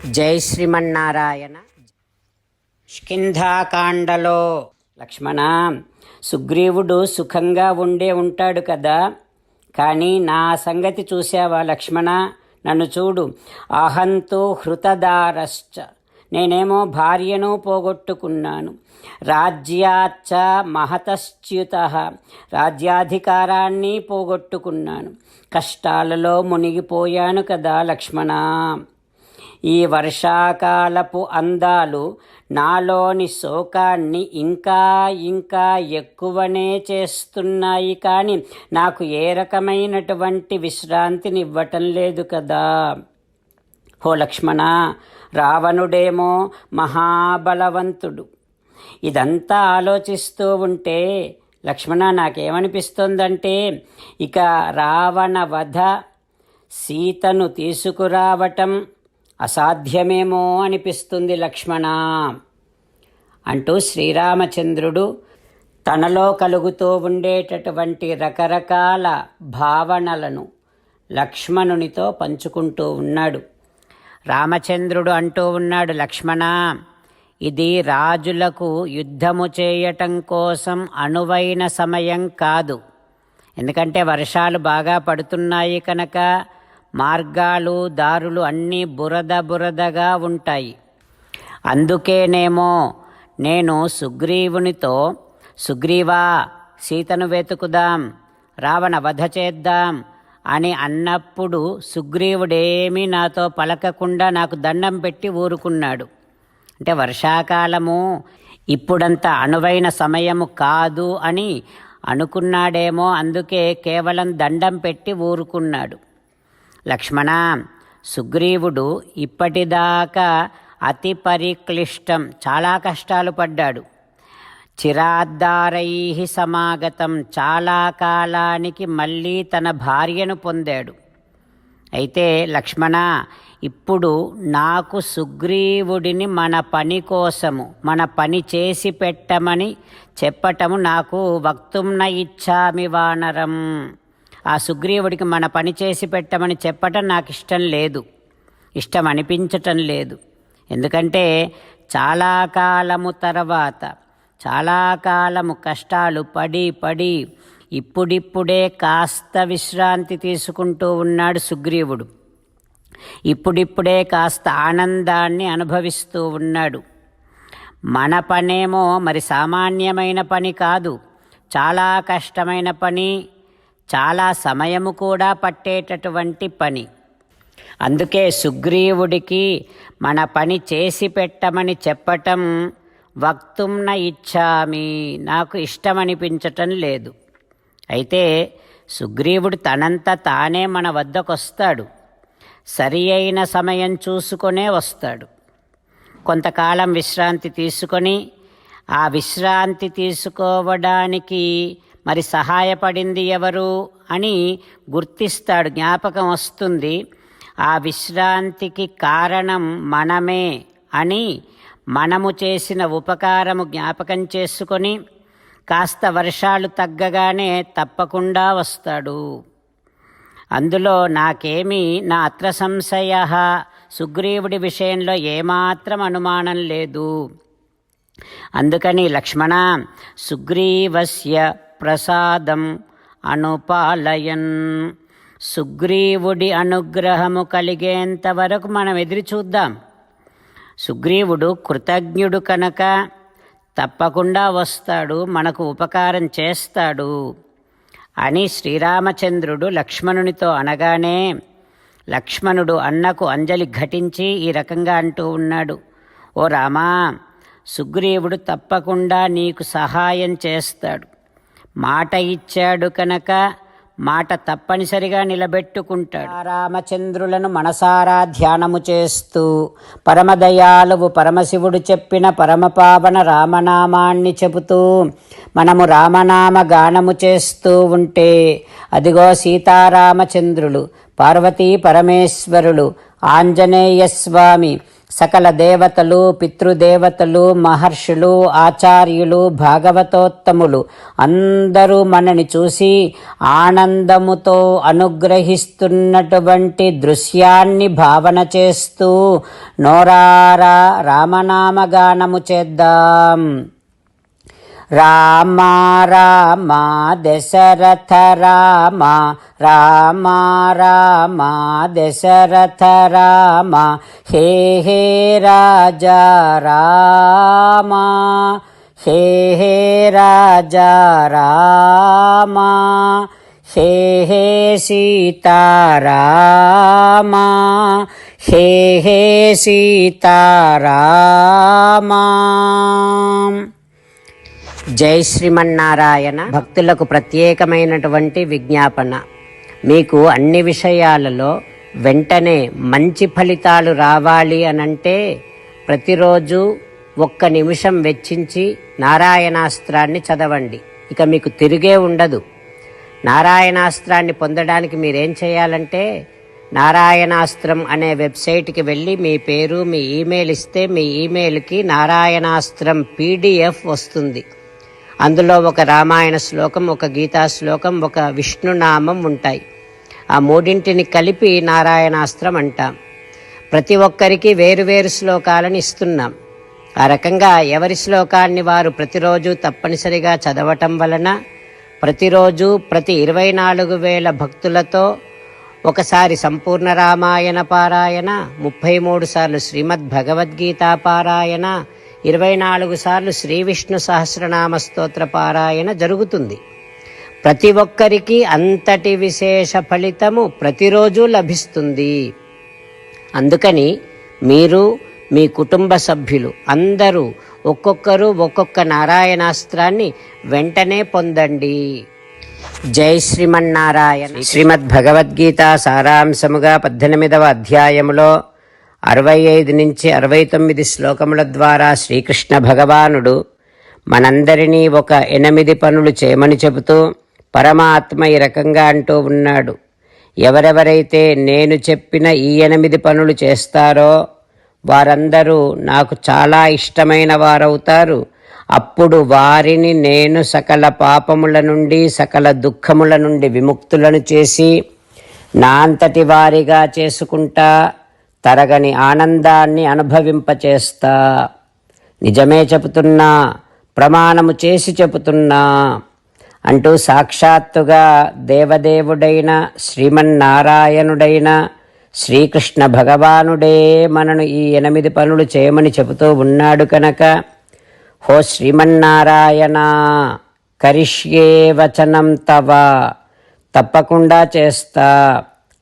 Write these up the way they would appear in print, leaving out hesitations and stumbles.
జై శ్రీమన్నారాయణ. కిష్కింధాకాండలో లక్ష్మణ, సుగ్రీవుడు సుఖంగా ఉంటాడు కదా, కానీ నా సంగతి చూసావా లక్ష్మణ? నన్ను చూడు. అహంతు హృతదారశ్చ, నేనేమో భార్యను పోగొట్టుకున్నాను. రాజ్యాచ్చ మహతశ్చ్యుత, రాజ్యాధికారాన్ని పోగొట్టుకున్నాను. కష్టాలలో మునిగిపోయాను కదా లక్ష్మణ. ఈ వర్షాకాలపు అందాలు నాలోని శోకాన్ని ఇంకా ఇంకా ఎక్కువనే చేస్తున్నాయి, కానీ నాకు ఏ రకమైనటువంటి విశ్రాంతిని ఇవ్వటం లేదు కదా. హో లక్ష్మణ, రావణుడేమో మహాబలవంతుడు. ఇదంతా ఆలోచిస్తూ ఉంటే లక్ష్మణ నాకేమనిపిస్తోందంటే, ఇక రావణ వధ, సీతను తీసుకురావటం అసాధ్యమేమో అనిపిస్తుంది లక్ష్మణ అంటూ శ్రీరామచంద్రుడు తనలో కలుగుతూ ఉండేటటువంటి రకరకాల భావనలను లక్ష్మణునితో పంచుకుంటూ ఉన్నాడు. రామచంద్రుడు అంటూ ఉన్నాడు, లక్ష్మణ, ఇది రాజులకు యుద్ధము చేయటం కోసం అనువైన సమయం కాదు. ఎందుకంటే వర్షాలు బాగా పడుతున్నాయి కనుక మార్గాలు దారులు అన్నీ బురదగా ఉంటాయి. అందుకేనేమో నేను సుగ్రీవునితో, సుగ్రీవా, సీతను వెతుకుదాం, రావణ వధ చేద్దాం అని అన్నప్పుడు సుగ్రీవుడేమీ నాతో పలకకుండా నాకు దండం పెట్టి ఊరుకున్నాడు. అంటే వర్షాకాలము ఇప్పుడంత అనువైన సమయము కాదు అని అనుకున్నాడేమో, అందుకే కేవలం దండం పెట్టి ఊరుకున్నాడు. లక్ష్మణ, సుగ్రీవుడు ఇప్పటిదాకా అతి పరిక్లిష్టం, చాలా కష్టాలు పడ్డాడు. చిరాద్దారై సమాగతం, చాలా కాలానికి మళ్ళీ తన భార్యను పొందాడు. అయితే లక్ష్మణ, ఇప్పుడు నాకు సుగ్రీవుడిని మన పని కోసము, మన పని చేసి పెట్టమని చెప్పటము నాకు వక్తుమ్న ఇచ్చామి వానరం. ఆ సుగ్రీవుడికి మన పని చేసి పెట్టమని చెప్పటం నాకు ఇష్టం లేదు, ఇష్టం అనిపించటం లేదు. ఎందుకంటే చాలా కాలము తర్వాత, చాలా కాలము కష్టాలు పడి ఇప్పుడిప్పుడే కాస్త విశ్రాంతి తీసుకుంటూ ఉన్నాడు సుగ్రీవుడు. ఇప్పుడిప్పుడే కాస్త ఆనందాన్ని అనుభవిస్తూ ఉన్నాడు. మన పనేమో మరి సామాన్యమైన పని కాదు, చాలా కష్టమైన పని, చాలా సమయము కూడా పట్టేటటువంటి పని. అందుకే సుగ్రీవుడికి మన పని చేసి పెట్టమని చెప్పటం వక్తుమ్న ఇచ్చామి, నాకు ఇష్టమనిపించటం లేదు. అయితే సుగ్రీవుడు తనంత తానే మన వద్దకొస్తాడు, సరి అయిన సమయం చూసుకొనే వస్తాడు. కొంతకాలం విశ్రాంతి తీసుకొని, ఆ విశ్రాంతి తీసుకోవడానికి మరి సహాయపడింది ఎవరు అని గుర్తిస్తాడు, జ్ఞాపకం వస్తుంది. ఆ విశ్రాంతికి కారణం మనమే అని మనము చేసిన ఉపకారము జ్ఞాపకం చేసుకొని కాస్త వర్షాలు తగ్గగానే తప్పకుండా వస్తాడు. అందులో నాకేమీ నా అత్ర సంశయ, సుగ్రీవుడి విషయంలో ఏమాత్రం అనుమానం లేదు. అందుకని లక్ష్మణ, సుగ్రీవస్య ప్రసాదం అనుపాలయన్, సుగ్రీవుడి అనుగ్రహము కలిగేంత వరకు మనం ఎదురు చూద్దాం. సుగ్రీవుడు కృతజ్ఞుడు కనుక తప్పకుండా వస్తాడు, మనకు ఉపకారం చేస్తాడు అని శ్రీరామచంద్రుడు లక్ష్మణునితో అనగానే లక్ష్మణుడు అన్నకు అంజలి ఘటించి ఈ రకంగా అంటూ ఉన్నాడు, ఓ రామా, సుగ్రీవుడు తప్పకుండా నీకు సహాయం చేస్తాడు. మాట ఇచ్చాడు కనుక మాట తప్పనిసరిగా నిలబెట్టుకుంటాడు. రామచంద్రులను మనసారా ధ్యానము చేస్తూ పరమదయాలువు పరమశివుడు చెప్పిన పరమపావన రామనామాన్ని చెబుతూ మనము రామనామ గానము చేస్తూ ఉంటే అదిగో సీతారామచంద్రులు, పార్వతీ పరమేశ్వరులు, ఆంజనేయస్వామి, సకల దేవతలు, పితృదేవతలు, మహర్షులు, ఆచార్యులు, భాగవతోత్తములు అందరూ మనని చూసి ఆనందముతో అనుగ్రహిస్తున్నటువంటి దృశ్యాన్ని భావన చేస్తూ నోరారా రామనామగానము చేద్దాం. రామ రామ దశరథ రామ, రామ రామ దశరథ రామ, హే హే రాజా రామ, హే హే రాజా రామ, హే హే సీతారామ, హే హే సీతారామ. జై శ్రీమన్నారాయణ. భక్తులకు ప్రత్యేకమైనటువంటి విజ్ఞాపన. మీకు అన్ని విషయాలలో వెంటనే మంచి ఫలితాలు రావాలి అనంటే ప్రతిరోజు 1 నిమిషం వెచ్చించి నారాయణాస్త్రాన్ని చదవండి. ఇక మీకు తిరిగే ఉండదు. నారాయణాస్త్రాన్ని పొందడానికి మీరేం చేయాలంటే నారాయణాస్త్రం అనే వెబ్సైట్కి వెళ్ళి మీ పేరు, మీ ఈమెయిల్ ఇస్తే మీ ఈమెయిల్కి నారాయణాస్త్రం PDF వస్తుంది. అందులో ఒక రామాయణ శ్లోకం, ఒక గీతా శ్లోకం, ఒక విష్ణునామం ఉంటాయి. ఆ 3ంటిని కలిపి నారాయణాస్త్రం అంటాం. ప్రతి ఒక్కరికి వేరువేరు శ్లోకాలను ఇస్తున్నాం. ఆ రకంగా ఎవరి శ్లోకాన్ని వారు ప్రతిరోజు తప్పనిసరిగా చదవటం వలన ప్రతిరోజు ప్రతి 24,000 భక్తులతో ఒకసారి సంపూర్ణ రామాయణ పారాయణ, 33 సార్లు శ్రీమద్ భగవద్గీత పారాయణ, 24 సార్లు శ్రీ విష్ణు సహస్రనామ స్తోత్ర పారాయణ జరుగుతుంది. ప్రతి ఒక్కరికి అంతటి విశేష ఫలితము ప్రతిరోజు లభిస్తుంది. అందుకని మీరు, మీ కుటుంబ సభ్యులు అందరూ ఒక్కొక్కరు ఒక్కొక్క నారాయణాస్త్రాన్ని వెంటనే పొందండి. జై శ్రీమన్నారాయణ. శ్రీమద్ భగవద్గీత సారాంశముగా 18వ అధ్యాయములో 65 నుంచి 69 శ్లోకముల ద్వారా శ్రీకృష్ణ భగవానుడు మనందరినీ ఒక 8 పనులు చేయమని చెబుతూ పరమాత్మ ఈ రకంగా అంటూ ఉన్నాడు. ఎవరెవరైతే నేను చెప్పిన ఈ 8 పనులు చేస్తారో వారందరూ నాకు చాలా ఇష్టమైన వారవుతారు. అప్పుడు వారిని నేను సకల పాపముల నుండి, సకల దుఃఖముల నుండి విముక్తులను చేసి నా అంతటి వారిగా చేసుకుంటా, తరగని ఆనందాన్ని అనుభవింపచేస్తా. నిజమే చెబుతున్నా, ప్రమాణము చేసి చెబుతున్నా అంటూ సాక్షాత్తుగా దేవదేవుడైన శ్రీమన్నారాయణుడైన శ్రీకృష్ణ భగవానుడే మనను ఈ 8 పనులు చేయమని చెబుతూ ఉన్నాడు కనుక, హో శ్రీమన్నారాయణ, కరిష్యే వచనం తవ, తప్పకుండా చేస్తా,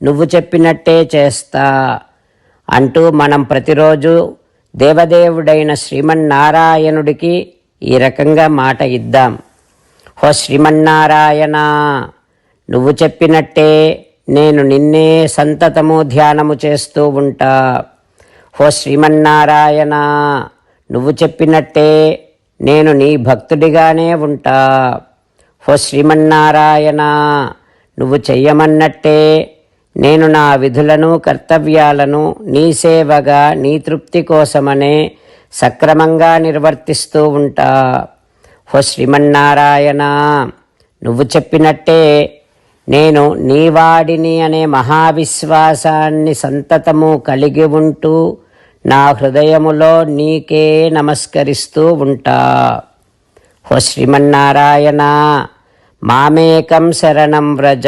నువ్వు చెప్పినట్టే చేస్తా అంటూ మనం ప్రతిరోజు దేవదేవుడైన శ్రీమన్నారాయణుడికి ఈ రకంగా మాట ఇద్దాం. హో శ్రీమన్నారాయణ, నువ్వు చెప్పినట్టే నేను నిన్నే సంతతము ధ్యానము చేస్తూ ఉంటా. హో శ్రీమన్నారాయణ, నువ్వు చెప్పినట్టే నేను నీ భక్తుడిగానే ఉంటా. హో శ్రీమన్నారాయణ, నువ్వు చెయ్యమన్నట్టే నేను నా విధులను, కర్తవ్యాలను నీ సేవగా, నీ తృప్తి కోసమనే సక్రమంగా నిర్వర్తిస్తూ ఉంటా. హో శ్రీమన్నారాయణ, నువ్వు చెప్పినట్టే నేను నీవాడిని అనే మహావిశ్వాసాన్ని సంతతము కలిగి ఉంటూ నా హృదయములో నీకే నమస్కరిస్తూ ఉంటా. హో శ్రీమన్నారాయణ, మామేకం శరణం వ్రజ,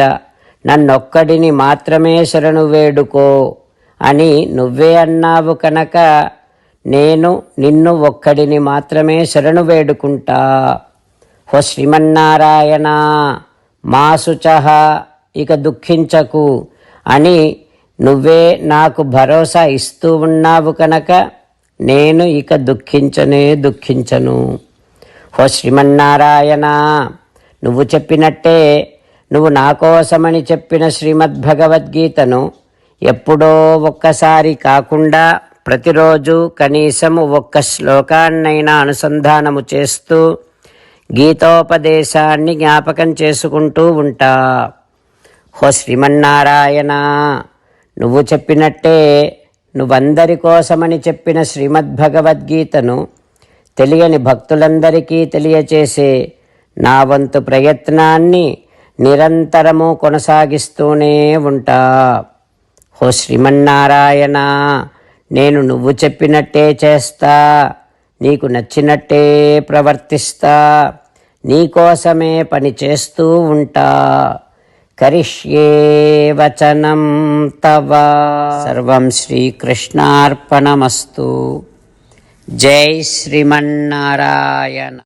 నన్నొక్కడిని మాత్రమే శరణు వేడుకో అని నువ్వే అన్నావు కనుక నేను నిన్ను ఒక్కడిని మాత్రమే శరణు వేడుకుంటా. హో శ్రీమన్నారాయణ, మా శుచః, ఇక దుఃఖించకు అని నువ్వే నాకు భరోసా ఇస్తూ ఉన్నావు కనుక నేను ఇక దుఃఖించను. హో శ్రీమన్నారాయణ, నువ్వు చెప్పినట్టే నువ్వు నా కోసమని చెప్పిన శ్రీమద్భగవద్గీతను ఎప్పుడో ఒక్కసారి కాకుండా ప్రతిరోజు కనీసము 1 శ్లోకాన్నైనా అనుసంధానము చేస్తూ గీతోపదేశాన్ని జ్ఞాపకం చేసుకుంటూ ఉంటా. హో శ్రీమన్నారాయణ, నువ్వు చెప్పినట్టే నువ్వందరి కోసమని చెప్పిన శ్రీమద్భగవద్గీతను తెలియని భక్తులందరికీ తెలియచేసే నా వంతు ప్రయత్నాన్ని నిరంతరము కొనసాగిస్తూనే ఉంటా. ఓ శ్రీమన్నారాయణ, నేను నువ్వు చెప్పినట్టే చేస్తా, నీకు నచ్చినట్టే ప్రవర్తిస్తా, నీకోసమే పని చేస్తూ ఉంటా. కరిష్యే వచనం తవ. సర్వం శ్రీకృష్ణార్పణమస్తు. జై శ్రీమన్నారాయణ.